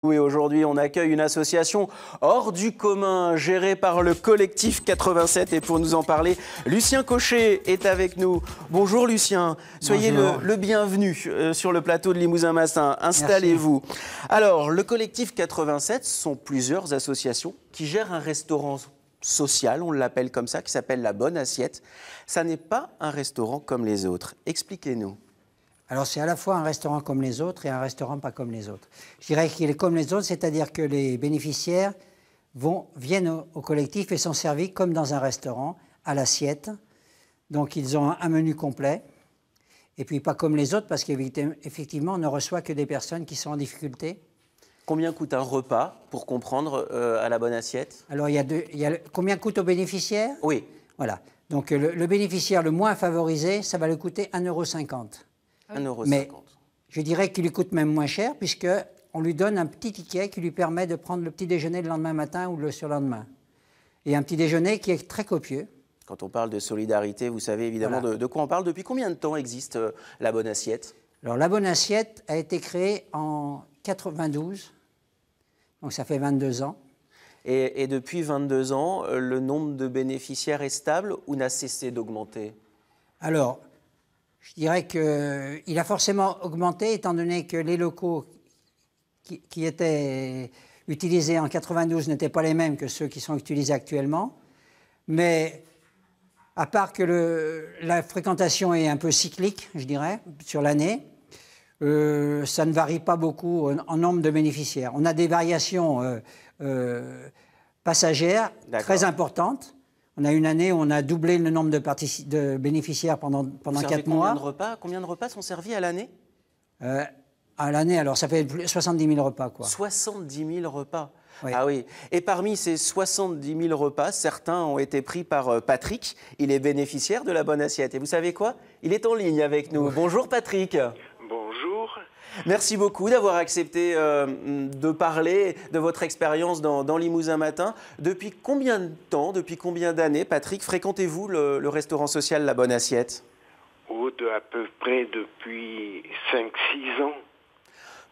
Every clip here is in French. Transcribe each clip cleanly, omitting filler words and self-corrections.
Oui, aujourd'hui, on accueille une association hors du commun, gérée par le collectif 87. Et pour nous en parler, Lucien Cochet est avec nous. Bonjour Lucien, soyez le bienvenu sur le plateau de Limousin Massin. Installez-vous. Alors, le collectif 87, ce sont plusieurs associations qui gèrent un restaurant social, on l'appelle comme ça, qui s'appelle La Bonne Assiette. Ça n'est pas un restaurant comme les autres. Expliquez-nous. Alors c'est à la fois un restaurant comme les autres et un restaurant pas comme les autres. Je dirais qu'il est comme les autres, c'est-à-dire que les bénéficiaires viennent au collectif et sont servis comme dans un restaurant, à l'assiette. Donc ils ont un menu complet. Et puis pas comme les autres, parce qu'effectivement on ne reçoit que des personnes qui sont en difficulté. Combien coûte un repas, pour comprendre, à La Bonne Assiette? Alors combien coûte aux bénéficiaires? Oui. Voilà. Donc le bénéficiaire le moins favorisé, ça va lui coûter 1,50 €. 1,50 €. Mais je dirais qu'il lui coûte même moins cher, puisqu'on lui donne un petit ticket qui lui permet de prendre le petit déjeuner le lendemain matin ou le surlendemain. Et un petit déjeuner qui est très copieux. Quand on parle de solidarité, vous savez évidemment de quoi on parle. Depuis combien de temps existe La Bonne Assiette? Alors La Bonne Assiette a été créée en 92, donc ça fait 22 ans. Et depuis 22 ans, le nombre de bénéficiaires est stable ou n'a cessé d'augmenter? Alors, je dirais qu'il a forcément augmenté, étant donné que les locaux qui étaient utilisés en 92 n'étaient pas les mêmes que ceux qui sont utilisés actuellement. Mais à part que la fréquentation est un peu cyclique, je dirais, sur l'année, ça ne varie pas beaucoup en nombre de bénéficiaires. On a des variations passagères très importantes. On a une année où on a doublé le nombre de bénéficiaires pendant 4 mois. Combien de repas sont servis à l'année? À l'année, alors ça fait 70 000 repas, quoi. 70 000 repas. Oui. Ah oui. Et parmi ces 70 000 repas, certains ont été pris par Patrick. Il est bénéficiaire de La Bonne Assiette. Et vous savez quoi? Il est en ligne avec nous. Bonjour Patrick. Bonjour. Merci beaucoup d'avoir accepté de parler de votre expérience dans Limousin Matin. Depuis combien de temps, depuis combien d'années, Patrick, fréquentez-vous le restaurant social La Bonne Assiette? À peu près depuis 5-6 ans.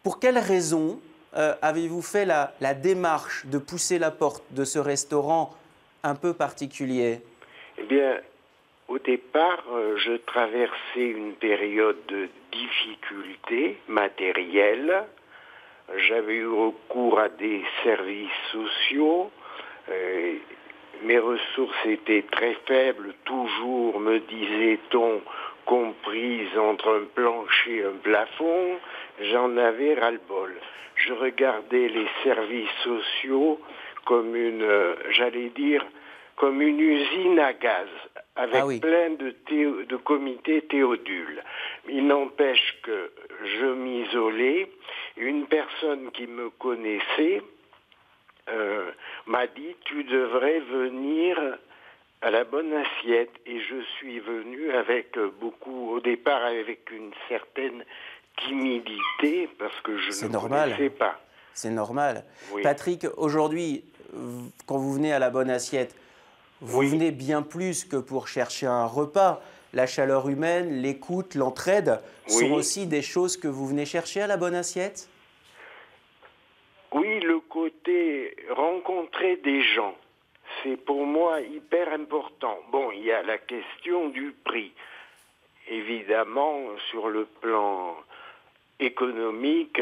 Pour quelle raison avez-vous fait la démarche de pousser la porte de ce restaurant un peu particulier? Eh bien, au départ, je traversais une période de difficultés matérielles. J'avais eu recours à des services sociaux. Mes ressources étaient très faibles, toujours, me disait-on, comprises entre un plancher et un plafond. J'en avais ras-le-bol. Je regardais les services sociaux comme comme une usine à gaz, avec plein de comités Théodule. Il n'empêche que je m'isolais. Une personne qui me connaissait m'a dit « Tu devrais venir à La Bonne Assiette ». Et je suis venu au départ avec une certaine timidité, parce que je ne connaissais pas. C'est normal. Oui. Patrick, aujourd'hui, quand vous venez à La Bonne Assiette, vous venez bien plus que pour chercher un repas. La chaleur humaine, l'écoute, l'entraide sont aussi des choses que vous venez chercher à La Bonne Assiette? Oui, le côté rencontrer des gens, c'est pour moi hyper important. Bon, il y a la question du prix. Évidemment, sur le plan économique,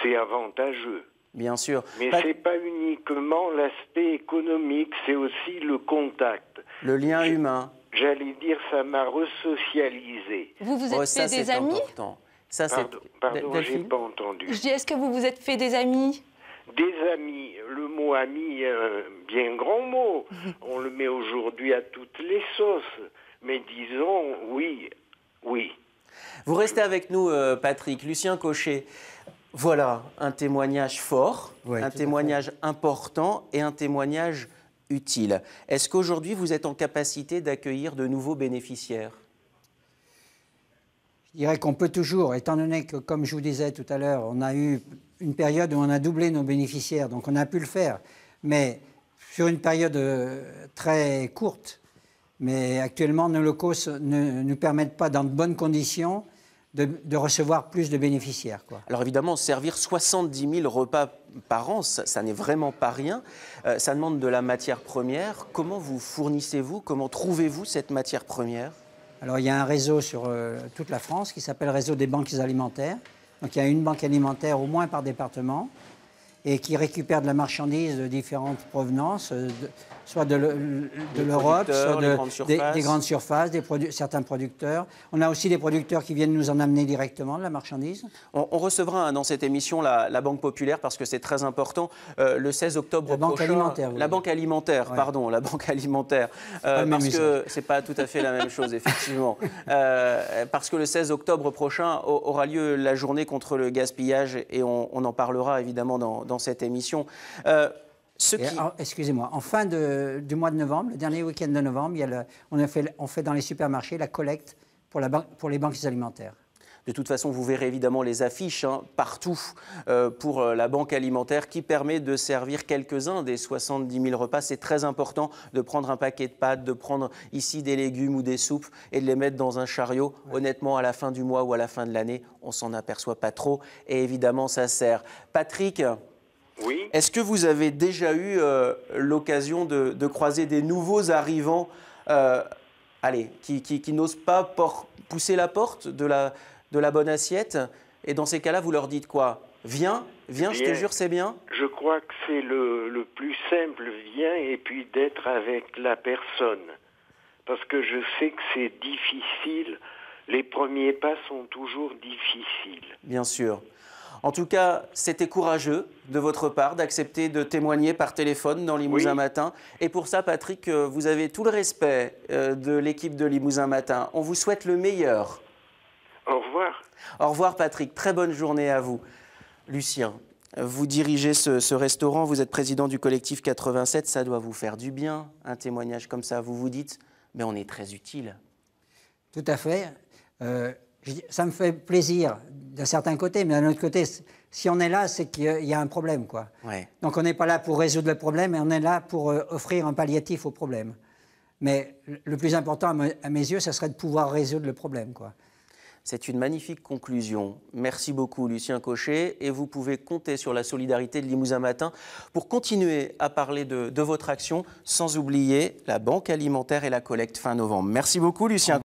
c'est avantageux. Bien sûr. Mais ce n'est pas uniquement l'aspect économique, c'est aussi le contact. Le lien humain. J'allais dire, ça m'a resocialisé. Vous vous êtes fait des amis? Pardon, j'ai pas entendu. Je dis, est-ce que vous vous êtes fait des amis? Des amis, le mot ami, bien grand mot. On le met aujourd'hui à toutes les sauces. Mais disons, oui. Vous restez avec nous, Patrick. Lucien Cochet, voilà un témoignage fort, un témoignage important et un témoignage utile. Est-ce qu'aujourd'hui, vous êtes en capacité d'accueillir de nouveaux bénéficiaires? Je dirais qu'on peut toujours, étant donné que, comme je vous disais tout à l'heure, on a eu une période où on a doublé nos bénéficiaires, donc on a pu le faire, mais sur une période très courte. Mais actuellement, nos locaux ne nous permettent pas, dans de bonnes conditions, de recevoir plus de bénéficiaires, quoi. Alors évidemment, servir 70 000 repas par an, ça n'est vraiment pas rien. Ça demande de la matière première. Comment vous fournissez-vous? Comment trouvez-vous cette matière première? Alors il y a un réseau sur toute la France qui s'appelle le réseau des banques alimentaires. Donc il y a une banque alimentaire au moins par département et qui récupère de la marchandise de différentes provenances, soit de l'Europe, soit des grandes surfaces, certains producteurs. On a aussi des producteurs qui viennent nous en amener directement de la marchandise. On recevra dans cette émission la Banque Populaire parce que c'est très important le 16 octobre prochain. La Banque Alimentaire, ouais. Pardon, la Banque Alimentaire. Parce que c'est pas tout à fait la même chose, effectivement. Parce que le 16 octobre prochain aura lieu la journée contre le gaspillage et on en parlera évidemment dans cette émission. Excusez-moi, en fin du mois de novembre, le dernier week-end de novembre, on fait dans les supermarchés la collecte pour les banques alimentaires. De toute façon, vous verrez évidemment les affiches partout pour la banque alimentaire qui permet de servir quelques-uns des 70 000 repas. C'est très important de prendre un paquet de pâtes, de prendre ici des légumes ou des soupes et de les mettre dans un chariot. Ouais. Honnêtement, à la fin du mois ou à la fin de l'année, on s'en aperçoit pas trop et évidemment, ça sert. Patrick, oui. Est-ce que vous avez déjà eu l'occasion de croiser des nouveaux arrivants qui n'osent pas pousser la porte de la bonne assiette? Et dans ces cas-là, vous leur dites quoi? Viens, je te jure, c'est bien. Je crois que c'est le plus simple, viens, et puis d'être avec la personne. Parce que je sais que c'est difficile. Les premiers pas sont toujours difficiles. Bien sûr. En tout cas, c'était courageux de votre part d'accepter de témoigner par téléphone dans Limousin Matin. Et pour ça, Patrick, vous avez tout le respect de l'équipe de Limousin Matin. On vous souhaite le meilleur. Au revoir. Au revoir, Patrick. Très bonne journée à vous. Lucien, vous dirigez ce restaurant, vous êtes président du collectif 87. Ça doit vous faire du bien, un témoignage comme ça. Vous vous dites, mais on est très utile. Tout à fait. Ça me fait plaisir d'un certain côté, mais d'un autre côté, si on est là, c'est qu'il y a un problème, quoi. Ouais. Donc on n'est pas là pour résoudre le problème, mais on est là pour offrir un palliatif au problème. Mais le plus important à mes yeux, ça serait de pouvoir résoudre le problème, quoi. C'est une magnifique conclusion. Merci beaucoup, Lucien Cochet. Et vous pouvez compter sur la solidarité de Limousin Matin pour continuer à parler de votre action, sans oublier la banque alimentaire et la collecte fin novembre. Merci beaucoup, Lucien.